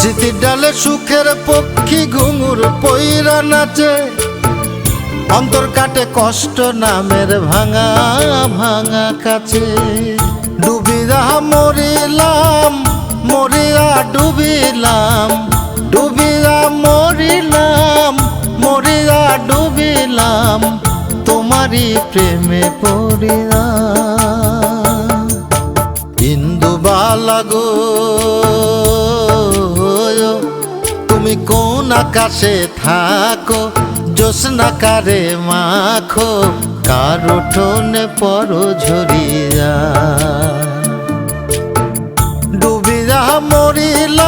স্মৃতির ডালে সুখের পক্ষী ঘুঙুর পইরা নাচে, অন্তর কাটে কষ্ট নামের ভাঙা ভাঙা কাছে। ডুবিয়া মরিলাম মরিয়া ডুবিলাম, ডুবিয়া মরিলাম মরিয়া ডুবিলাম, তোমারই প্রেমে পড়িয়া। ইন্দুবালা গো তুমি কোন আকাশে থাকো, জ্যোৎস্না কারে মাখো, কার উঠোনে পর ঝরিয়া। ডুবিয়া মরিলাম